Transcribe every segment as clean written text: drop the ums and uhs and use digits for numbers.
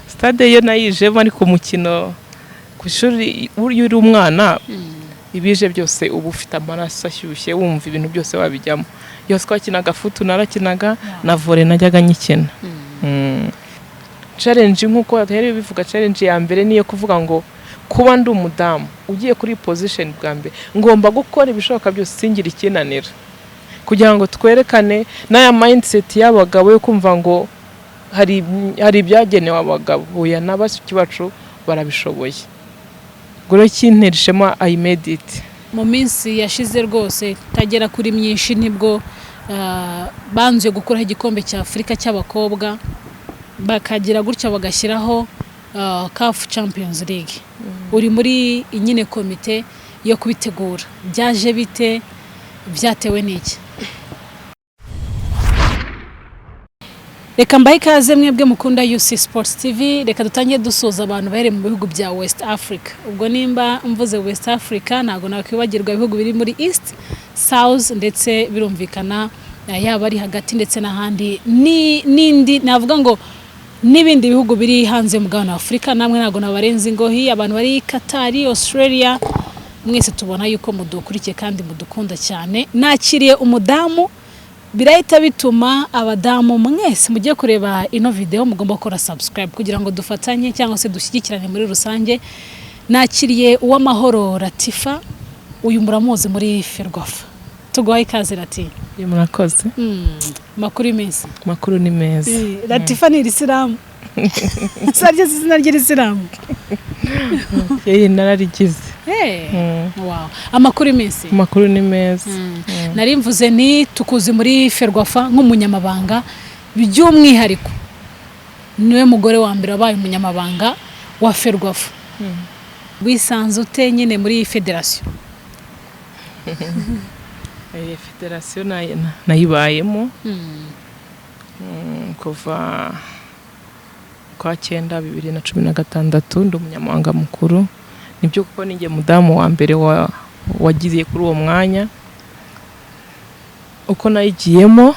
stade yo nayijemo ariko umukino ku ishuri uri umwana ibije byose ubu ufite amaraso ashyushye wumva ibintu byose wabijyamo. Yose twakinaga futu narakinaga na volley najyaga nyikina. Challenge nkuko yari bivuga, challenge ya mbere niyo kuvuga ngo kuba ndi umudamu ugiye kuri position bwa mbere ngomba gukora ibishoboka byose singira ikinanira kugira ngo twerekane n'aya mindset y'abagabo yo kumva ngo hari ibyagenewe abagabo oya n'abashiki bacu barabishoboye. Gure kinterishema I made it. Mu minsi yashize rwose tagera kuri myinshi nibwo banze gukora igikombe cya Afrika cy'abakobwa bakagira gutya bagashyiraho CAF Champions League. Uri muri nyine komite yo kubitegura. Byaje bite? Byatewe n'iki? Reka mbaye ikaze mwebwe mukunda UC Sports TV. Reka dutangiye dusoza abantu bare mu bihugu bya West Africa. Ubwo nimba mvuze West Africa ntago nakwibagirwa ibihugu biri muri East, South ndetse birumvikana yaba ari hagati ndetse n'ahandi nindi navuga ngo n'ibindi bihugu biri hanze mu mugabane wa Afrika. Namwe ntago nabarenze ingohi abantu bari Qatar, Australia, mwese tubona yuko mudukurikiye kandi mudukunda cyane. Nakiriye umudamu birahita bituma abadamu mwese mugiye kureba ino video mugomba gukora subscribe kugira ngo dufatanye cyangwa se dushyigikirane muri rusange. Nakiriye Uwamahoro Latifah, uyu muramuzi muri Ferwafa. Tugoye ikaze Lati. Murakoze. Makuru imeze. Makuru ni meza. Latifah ni Islam. Sarje zina ry'Islam. Yeye nararigize. Wow. Amakuru imeze. Makuru ni meza. Nari mvuze ni tukuzi muri Ferwafa nk'umunyamabanga by'umwihariko. Niwe mugore wa mbere wabaye umunyamabanga wa Ferwafa. Wisanze ute nyine muri federation? Federation nayibayemo kuva kwa 2016 ndi umunyamabanga mukuru. Nibyo kuko ninge mudamu wa mbere wagiye kuri uwo mwanya. Uko nayigiyemo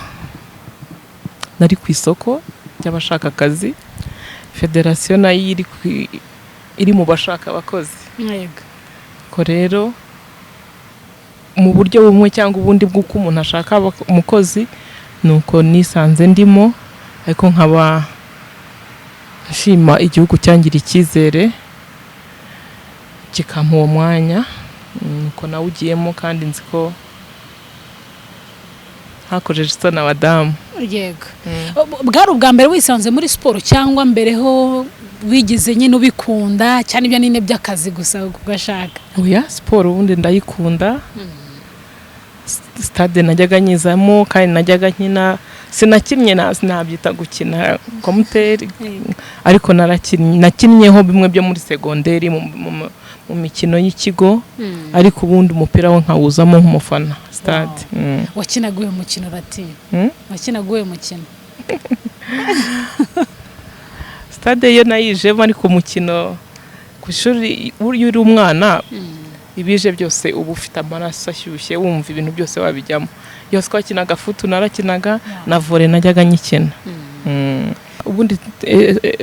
nari ku isoko y'abashaka akazi. Federation nayo iri mu bashaka abakozi. Yego. Ko rero mu buryo bumwe cyangwa ubundi bw'uko umuntu ashaka umukozi nuko nisanze ndimo, ariko nkaba nshima igihugu cyangira icyizere kikampa uwo mwanya. Nuko nawugiyemo kandi nzi ko hakojeje isoni abadamu. Yego. Bwari ubwa mbere wisanze muri siporo cyangwa mbereho wigize nyine ubikunda cyane ibyo nine by'akazi gusa kugashaka? Oya, siporo ubundi ndayikunda. Stade najyaga nyizamo kandi najyaga nkina. Sinakinnye nabyita gukina komuteri ariko nakinnyeho bimwe byo muri segonderi mu mikino y'ikigo, ariko ubundi umupira wo nkawuzamo nk'umufana stade. Wakinaga uyu mukino Lati? Wakinaga uyu mukino? Stade yo nayijemo ariko umukino ku ishuri uri umwana ibije byose ubu ufite amaraso ashyushye wumva ibintu byose wabijyamo. Yose twakinaga futu narakinaga na volley najyaga nyikina. Ubundi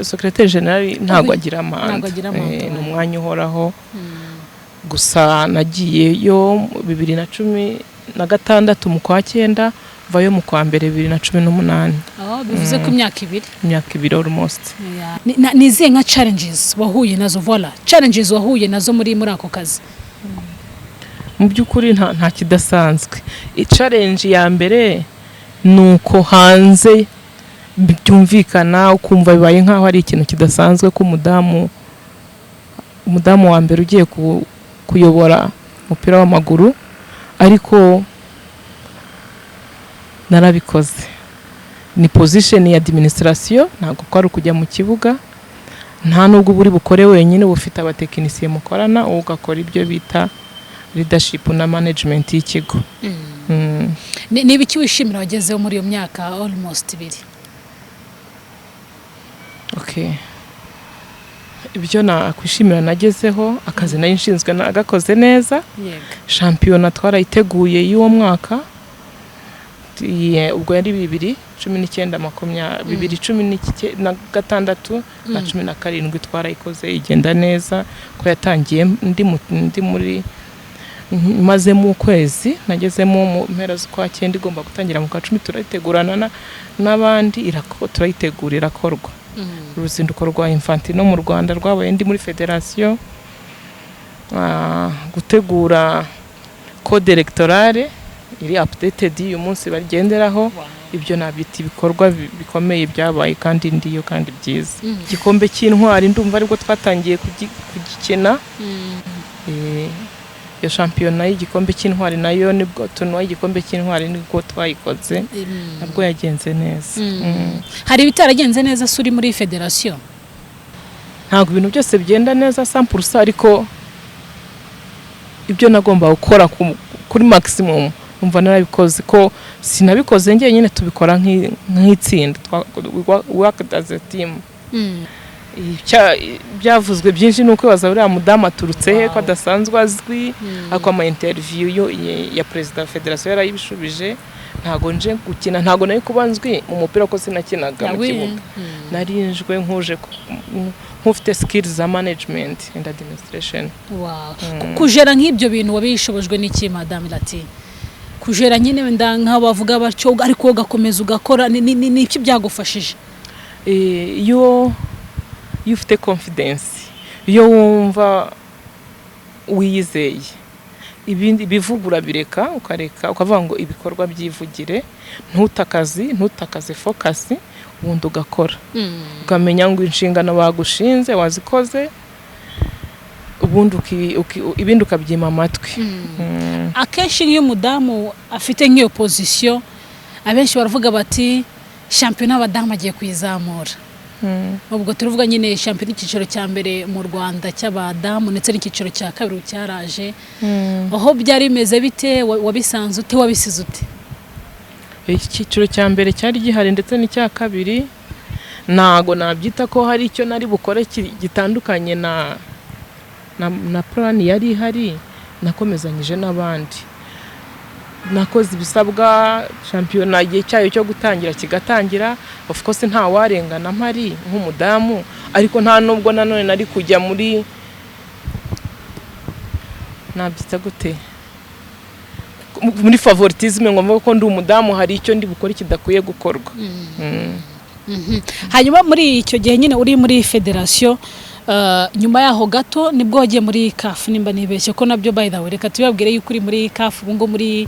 secrétaire général ntago agira amanda. Ni umwanya uhoraho. Gusa nagiye yo 2016 mu kwa 9 vayo mu kwa mbere 2018. Bivuze ko imyaka ibiri almost. Niziye nka challenges wahuye nazo? Voila, challenges wahuye nazo muri ako kazi? Mu by'ukuri nta kidasanzwe. Challenge ya mbere nuko hanze byumvikana ukumva bibaye nkaho ari ikintu kidasanzwe ko umudamu wa mbere ugiye kuyobora umupira w'amaguru, ariko narabikoze. Ni position ya administration, ntago kwari kujya mu kibuga, nta nubwo buri bukore wenyine, bufite abatekinisiye mukorana ugakora ibyo bita leadership na management y'ikigo. Ni ibiki wishimira wagezeho muri iyo myaka almost 2? Okay. Ibyo nakwishimira nagezeho, akazi nayo nshinzwe nagakoze neza. Yego. Championnat twarayiteguye y'uwo mwaka. ubwo yari 2019 2016 na 17 twarayikoze igenda neza ko yatangiye ndi muri mazemo ukwezi nagezemo mu mpera z'ukwa 9 igomba gutangira mu kwa 10 turayitegurana n'abandi turayitegurira korwa uruzinduko rwa Infantino mu Rwanda rwabaye ndi muri federation gutegura code electorale iri updated uyu munsi bagenderaho ibyo nabiti bikorwa bikomeye byabaye kandi ndiyo kandi byiza igikombe cy'intwari ndumva aribwo twatangiye kugikina yo shampiyona y'igikombe cy'intwari nayo nibwo tunwa igikombe cy'intwari nibwo twayikoze nabwo yagenze neza hari bitaragenze neza suri muri federation ntabwo ibintu byose byenda neza 100% ariko ibyo nagomba gukora kuri maximum umva narabikoze ko sinabikoze njye nyine tubikora nk'itsinda work as a team byavuzwe byinshi nuko baza buriya mudamu aturutse he ko adasanzwe azwi ako ama interview ya president wa federation yarayibishubije ntago nje gukina ntago nayo kubanzwi mu mupira ko sinakinaga mu kibuga narinjwe nkuje nkufite skills za management and administration kujera nk'ibyo bintu wabishobojwe n'iki madame Lati kujera nyine wenda nk'abavuga batyo ariko ugakomeza ugakora ni iki byagufashije iyo ufite confidence iyo wumva wiyizeye ibindi bivugura bireka ukavuga ngo ibikorwa byivugire ntutakaze focus ubundi ugakora ukamenya ngo inshingano bagushinze wazikoze ubundi ibindi ukabyima amatwi akenshi iyo umudamu afite nk'iyo position abenshi baravuga bati champion abadamu agiye kwizamura ubwo turuvuga nyine champion y'ikiciro cya mbere mu Rwanda cy'abadamu ndetse n'ikiciro cya kabiri cyaraje aho byari bimeze bite wabisanze ute wabisize ute ikiciro cya mbere cyari gihari ndetse n'icya kabiri nago nabyita ko hari icyo nari bukore gitandukanye na plan yari hari nakomezanyije n'abandi nakoze ibisabwa championnat igihe cyayo cyo gutangira kigatangira of course nta warengana mpari nk'umudamu ariko nta nubwo nanone nari kujya muri nabyita gute muri favoritisme ngo ko ndi umudamu hari icyo ndi bukore kidakwiye gukorwa hanyuma muri icyo gihe nyine uri muri federation nyuma yaho gato nibwo wagiye muri CAF nimba nibeshye ko nabyo by the way reka tubabwire yuko uri muri CAF ubwo muri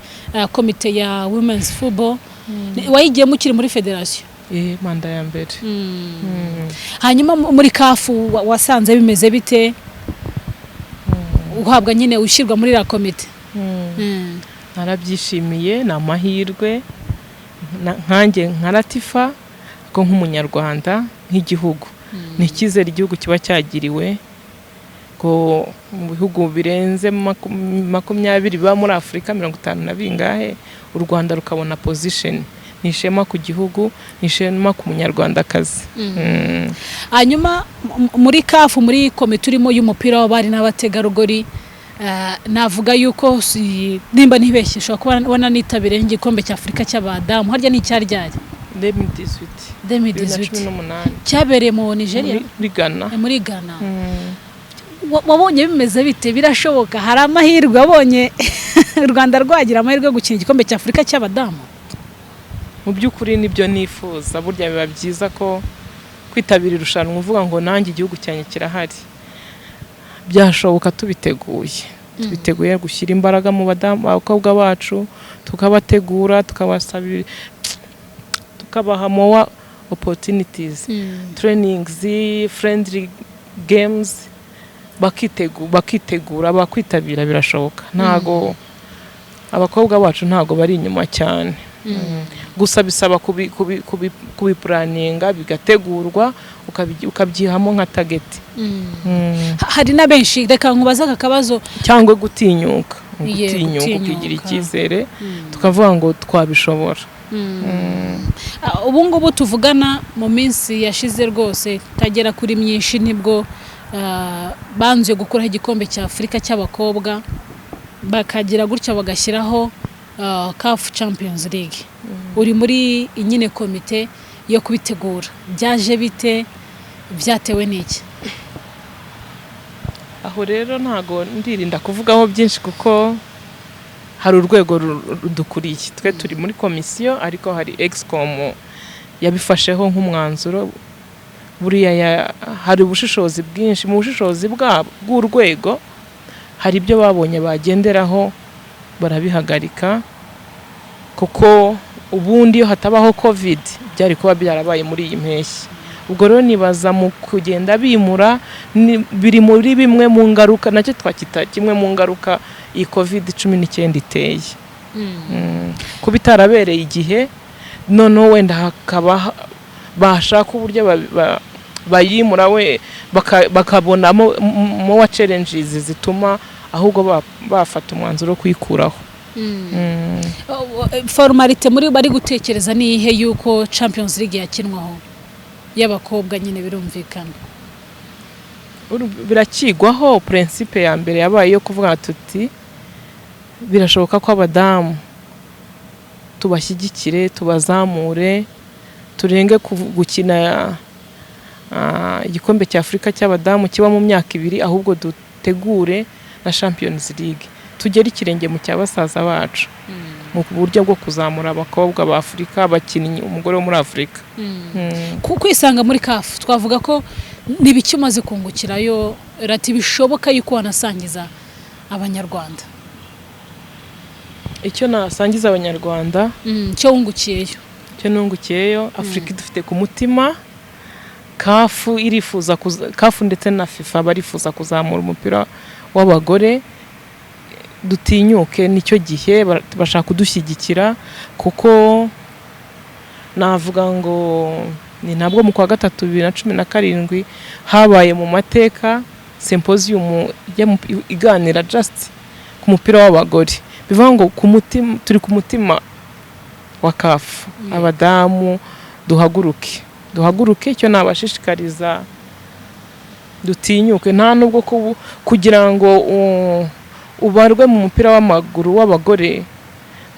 komite ya women's football wayigiye mukiri muri federation manda ya mbere hanyuma muri CAF wasanze bimeze bite uhabwa nyine ushyirwa muri la komite narabyishimiye na mahirwe nkanjye nka Latifah ko nk'umunyarwanda nk'igihugu ni icyizere igihugu kiba cyagiriwe ko mu bihugu birenze 20 biba muri Afrika 50 na bingahe u Rwanda rukabona position ni ishema ku gihugu ni ishema ku munyarwandakazi hanyuma muri CAF muri komite urimo y'umupira w'abari n'abategarugori navuga yuko nimba ntibeshye ushobora kubona nitabire igikombe cya Afrika cy'abadamu harya ni cyari ryari 2018 cyabereye mu Nigeria muri Ghana wabonye bimeze bite birashoboka hari amahirwe wabonye u Rwanda rwagira amahirwe yo gukina igikombe cya Afrika cy'abadamu mu by'ukuri nibyo nifuza burya biba byiza ko kwitabira irushanwa uvuga ngo nanjye igihugu cyanjye kirahari byashoboka tubiteguye gushyira imbaraga mu bakobwa bacu tukabategura tukabasabira tukabaha more opportunities trainings friendly games bakitegura bakwitabira birashoboka ntago abakobwa bacu ntago bari inyuma cyane gusa bisaba kubiplaninga bigategurwa ukabyihamo nka target hari na benshi reka nkubaza akabazo cyangwa gutinyuka ukigira icyizere tukavuga ngo twabishobora ubu ngubu tuvugana mu minsi yashize rwose tagera kuri myinshi nibwo banzuye gukuraho igikombe cya Afrika cy'abakobwa bakagira gutya bagashyiraho CAF Champions League uri muri nyine komite yo kubitegura byaje bite byatewe n'iki aho rero ntago ndirinda kuvugaho byinshi kuko hari urwego rudukuriye twe turi muri komisiyo ariko hari excom yabifasheho nk'umwanzuro buriya hari ubushishozi bwinshi mu bushishozi bw'urwego hari ibyo babonye bagenderaho barabihagarika kuko ubundi iyo hatabaho covid byari kuba byarabaye muri iyi mpeshyi ubwo rero nibaza mu kugenda bimura biri muri bimwe mu ngaruka nacyo twakita kimwe mu ngaruka iyi covid-19 iteye kuba itarabereye igihe noneho wenda hakaba bashaka uburyo bayimura we bakabonamo more challenges zituma ahubwo bafata umwanzuro wo kwikuraho formalite muri bari gutekereza ni ihe yuko Champions League yakinwaho y'abakobwa nyine birumvikana birakigwaho principe ya mbere yabaye yo kuvuga tuti birashoboka ko abadamu tubashyigikire tubazamure turenge gukina igikombe cya Afrika cy'abadamu kiba mu myaka 2 ahubwo dutegure na Champions League tugere ikirenge mu cyabasaza bacu mu buryo bwo kuzamura abakobwa ba Afrika bakinnyi umugore wo muri Afrika kuko isanga muri CAF twavuga ko nibikimaze kungukirayo rati bishoboka yuko wanasangiza abanyarwanda icyo nasangiza abanyarwanda cyo wungukiyeyo Afrika dufite ku mutima CAF irifuza CAF ndetse na FIFA barifuza kuzamura umupira w'abagore dutinyuke nicyo gihe bashaka kudushyigikira kuko navuga ngo ni nabwo mu kwa gatatu 2017 habaye mu mateka symposium iganira just ku mupira w'abagore bivuga ngo ku mutima turi ku mutima wa CAF abadamu duhaguruke icyo nabashishikariza dutinyuke nta nubwo kugira ngo ubarwe mu mupira w'amaguru w'abagore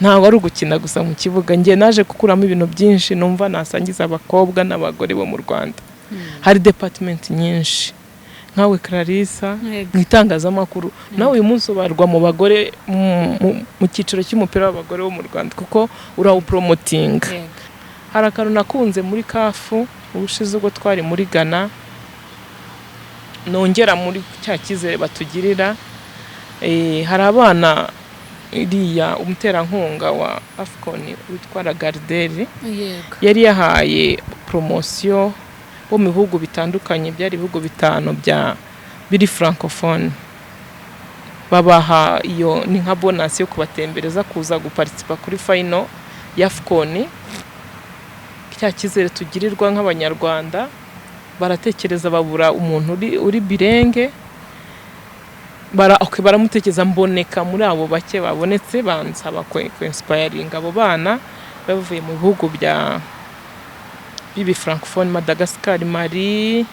ntago ari ugukina gusa mu kibuga ngiye naje gukuramo ibintu byinshi numva nasangiza abakobwa n'abagore bo mu Rwanda hari department nyinshi nkawe Clarissa mu itangazamakuru nawe uyu munsi ubarwa mu bagore mu cyiciro cy'umupira w'abagore wo mu Rwanda kuko urawupromoting hari akantu nakunze muri CAF ubushize ubwo twari muri Ghana nongera muri cya kizere batugirira hari abana iriya umuterankunga wa AFCON witwa Garderi yari yahaye promotion bo mu bihugu bitandukanye byari ibihugu 5 biri francophone babaha iyo ni nka bonus yo kubatembereza kuza guparticipa kuri final ya AFCON cya kizere tugirirwa nk'abanyarwanda baratekereza babura umuntu uri birenge baramutekereza mboneka muri abo bake babonetse bansaba ko inspiring abo bana bavuye mu bihugu bya bibi francophone Madagascar Mali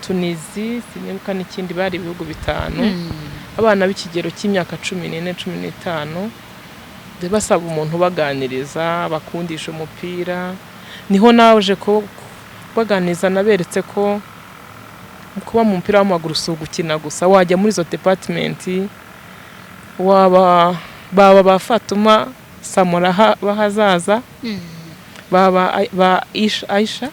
Tunisie sinibuka n'ikindi bari ibihugu 5 abana b'ikigero cy'imyaka 14-15 basaba umuntu baganiriza bakundisha umupira niho naje ko baganiza naberetse ko kuba mu mupira w'amaguru si ugukina gusa wajya muri zo department baba ba Fatuma Samora bahazaza baba ba Aisha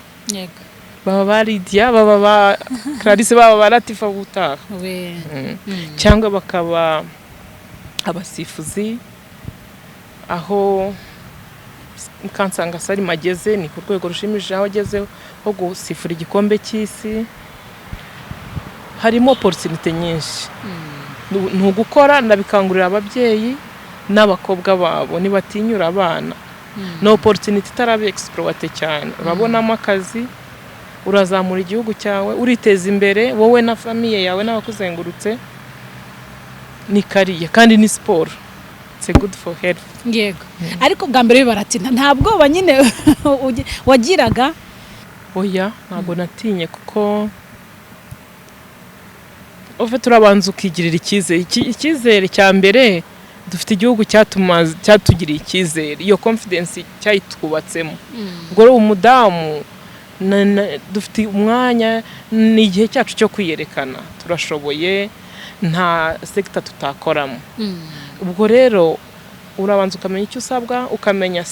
baba ba Lydia baba ba Clarisse baba ba Latifah butaha cyangwa bakaba abasifuzi aho kansanga sari mageze ni ku rwego rushimishije aho ageze ho gusifura igikombe cy'isi harimo opportunity nyinshi ntugukora ndabikangurira ababyeyi n'abakobwa babo nibatinyura abana no opportunity tarabe exploite cyane urabonamo akazi urazamura igihugu cyawe uriteza imbere wowe na famille yawe n'abakuzengurutse ni kariye kandi ni sport it's good for health yego ariko bwa mbere baratina ntabwo banyine wagiraga oya ntabwo natinye kuko ove turabanza ukigirira icyizere cya mbere dufite igihugu cyatugiriye icyizere, iyo confidence cyayitwubatsemo. Ubwo rero umudamu dufite umwanya, ni igihe cyacu cyo kwiyerekana, turashoboye, nta sector tutakoramo. Ubwo rero urabanza ukamenya icyo usabwa, ukamenya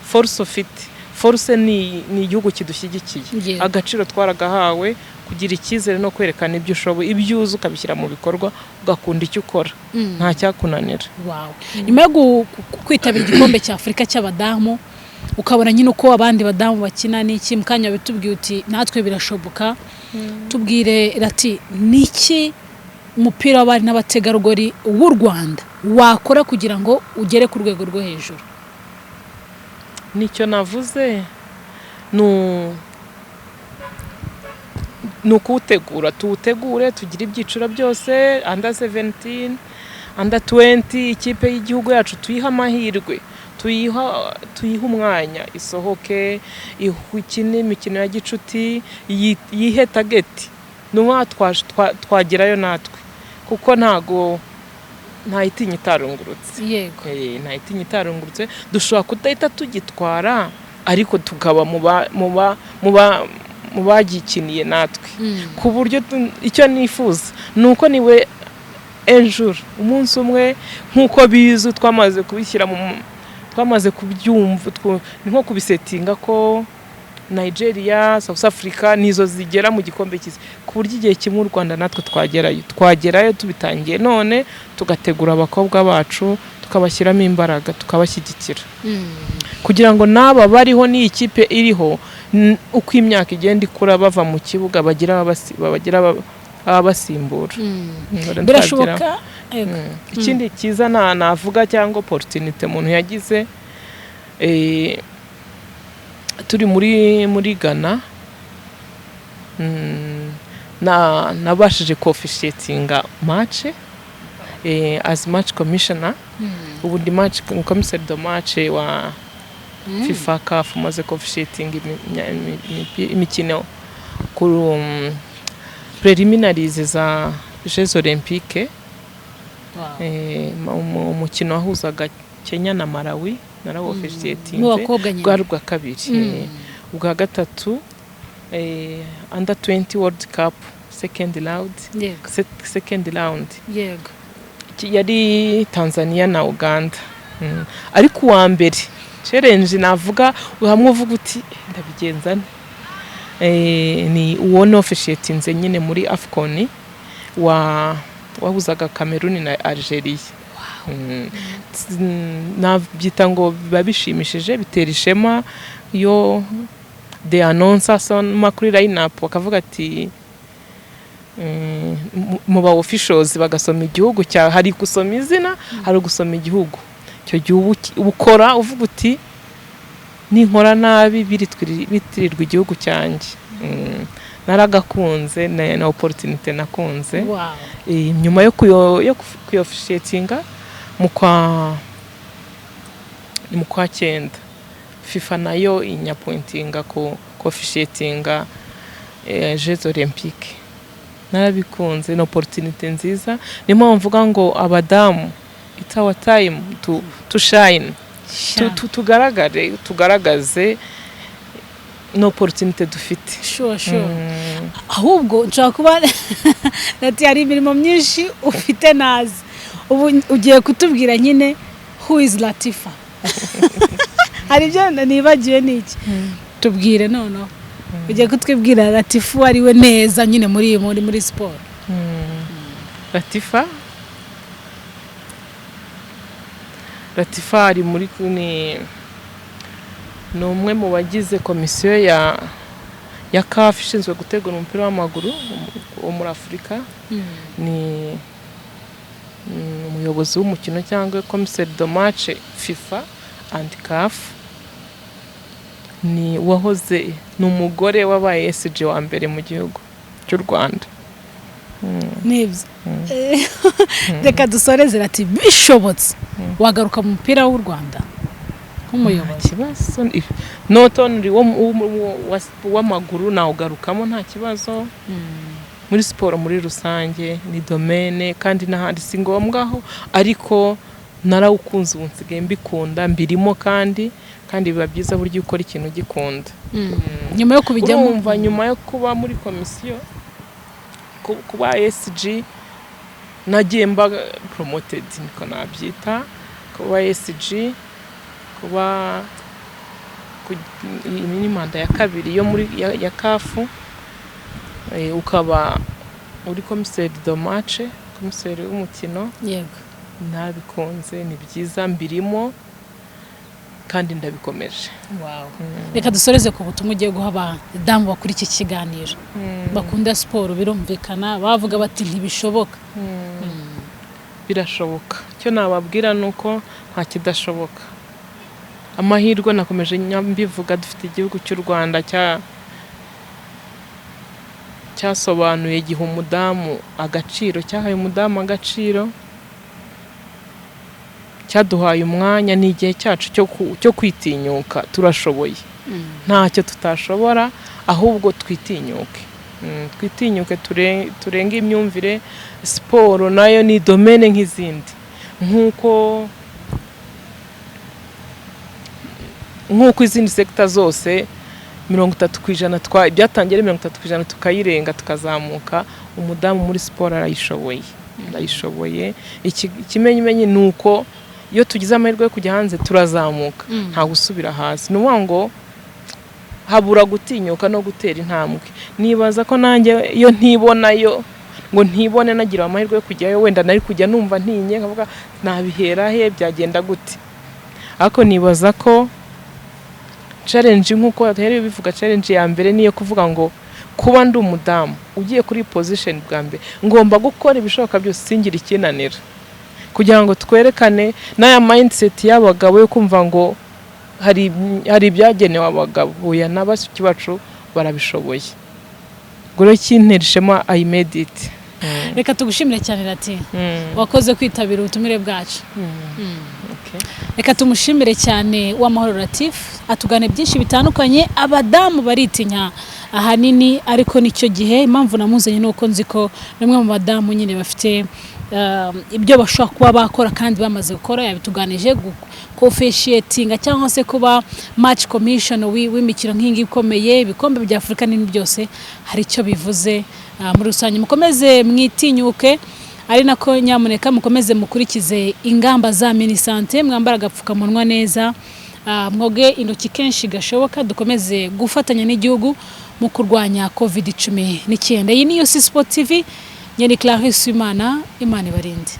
force ufite. Force ni igihugu kidushyigikiye, agaciro twaragahawe, kugira icyizere no kwerekana ibyo ushoboye, ibyo uzi ukabishyira mu bikorwa, ugakunda icyo ukora, nta cyakunanira. Nyuma yo kwitabira igikombe cya Afurika cy'abadamu, ukabona nyine uko abandi badamu bakina, n'iki mukanya bitubwiye uti natwe birashoboka, tubwire Lati, niki umupira w'abari n'abategarugori w'u Rwanda wakora kugira ngo ugere ku rwego rwo hejuru? Nicyo navuze, nukuwutegura, tuwutegure, tugire ibyiciro byose, under 17, under 20, ikipe y'igihugu yacu tuyiha amahirwe, tuyiha umwanya, isohoke, ikine imikino ya gicuti, yihe tageti, nuwa twagerayo natwe, kuko ntayitinya itarungurutse. Yego. Ntayitinya itarungurutse, dushobora kudahita tugitwara, ariko tukaba mu bagikiniye natwe. Ku buryo icyo nifuza nuko niwe enjour umunsi umwe, nkuko bizu twamaze kubishyira twamaze kubyumva, nko kubisetinga ko Nigeria, South Africa nizo zigera mu gikombe cy'isi, ku buryo igihe kimwe u Rwanda natwe twagerayo tubitangiye none, tugategura abakobwa bacu, tukabashyiramo imbaraga, tukabashyigikira, kugira ngo naba bariho ni ikipe iriho, uko imyaka igenda ikura bava mu kibuga bagira abasimbura. Birashoboka. Ikindi cyiza navuga cyangwa opportunity umuntu yagize, turi muri Ghana, nabashije co-officiatinga match as match commissioner, ubu ndi match commissaire de match wa FIFA CAF, maze co-officiating imikino ku preliminaries za Jeux Olympiques. Umukino wahuzaga Kenya na Malawi, narawo officiatinze, bwari bwa kabiri. Ubwa gatatu under 20 World Cup second round, yego, yari Tanzania na Uganda. Ariko uwa mbere challenge navuga uhamwe uvuga uti ndabigenza ni uwo officiatinze nyine muri AFCON wahuzaga Cameroon na Algeria. Nabyita ngo biba bishimishije, bitera ishema yo the announcer makuri line-up bakavuga ati mu ba officials bagasoma igihugu cya, hari gusoma izina, hari gusoma igihugu, cyo gihugu ukora uvuga uti ninkora nabi bitirirwa igihugu cyanjye. Naragakunze na opportunity nakunze. Nyuma yo kuyo-officiatinga mu kwa 9 FIFA nayo inyapointinga ko officiatinga Jeux Olympiques. Narabikunze, na opportunity nziza, niyo mvuga ngo abadamu it's our time to shine, tugaragaze no opportunity dufite. Sure. Ahubwo nshaka kuba Lati, hari imirimo myinshi ufite nazi, ubu ugiye kutubwira nyine who is Latifah? Hari ibyo nibagiwe n'iki? Tubwire noneho. Ugiye kutwibwira Latifah ari we neza nyine muri sport. Latifah ari muri ni umwe mu bagize komisiyo ya CAF ishinzwe gutegura umupira w'amaguru wo muri Afurika. Ni umuyobozi w'umukino cyangwa commissaire de match FIFA and CAF. Ni wahoze n'umugore wabaye SG wa mbere mu gihugu cy'u Rwanda. Nibyo. Reka dusoreze Lati, bishobotse wagaruka mu mupira w'u Rwanda nk'umuyobozi? Kibazo not only w'amaguru na ugarukamo, nta kibazo. Muri siporo muri rusange ni domaine, kandi n'ahandi si ngombwaho, ariko narawukunze ubu nsigaye mbikunda mbirimo kandi biba byiza buryo ukora ikintu gikunda. Nyuma yo kubijyamo urumva nyuma yo kuba muri komisiyo kuba SG nagiye mba promoted niko nabyita, kuba SG kuba ni manda ya kabiri yo muri ya CAF, ukaba uri komiseri de match, komiseri w'umukino. Yego, nabikunze ni byiza mbirimo kandi ndabikomeje. Wow. Reka dusoreze ku butumwa ugiye guha abadamu bakuri iki kiganiro bakunda siporo. Birumvikana bavuga bati ntibishoboka. Birashoboka. Cyo nababwira nuko nta kidashoboka. Amahirwe nakomeje mbivuga, dufite igihugu cy'u Rwanda cyasobanuye gihe umudamu agaciro, cyahaye umudamu agaciro, cyaduhaye umwanya n'igihe cyacu cyo kwitinyuka. Turashoboye, ntacyo tutashobora, ahubwo twitinyuke. Twitinyuke turenge imyumvire. Siporo nayo ni domene nk'izindi, nk'uko izindi sekta zose 30% byatangiye 30% tukayirenga tukazamuka. Umudamu muri siporo arayishoboye. Ikimenyimenyi nuko iyo tugize amahirwe yo kujya hanze turazamuka, nta gusubira hasi. Nuvuga ngo habura gutinyuka no gutera intambwe. Nibaza ko nanjye iyo ntibonayo ngo ntibone nagira amahirwe yo kujyayo, wenda nari kujya numva ntinye nkavuga nabihera he, byagenda gute. Ariko nibaza ko challenge nkuko yahereye bivuga, challenge ya mbere niyo kuvuga ngo kuba ndi umudamu ugiye kuri position bwa mbere ngomba gukora ibishoboka byose singira ikinanira, kugira ngo twerekane n'aya mindset y'abagabo yo kumva ngo hari ibyagenewe abagabo. Oya, n'abasuki bacu barabishoboye. Gure kinterishema I made it. Reka tugushimire cyane Lati, wakoze kwitabira ubutumire bwacu. Reka tumushimire cyane Uwamahoro Latifah, atugane byinshi bitandukanye. Abadamu baritinya ahanini, ariko nicyo gihe impamvu namuzanye nuko nzi ko bamwe mu badamu nyine bafite ibyo bashobora kuba bakora kandi bamaze gukora. Yabituganije co-officiating cyangwa se kuba match commission w'imikino nk'ingi ikomeye, ibikombe bya Afrika n'ibindi byose hari icyo bivuze. Muri rusange mukomeze mwitinyuke, ari nako nyamuneka mukomeze mukurikize ingamba za minisante, mwambara agapfukamunwa neza, mwoge intoki kenshi gashoboka. Dukomeze gufatanya n'igihugu mu kurwanya COVID-19. Iyi ni UC Sport TV, nyene Clarisse Imana ibarinde.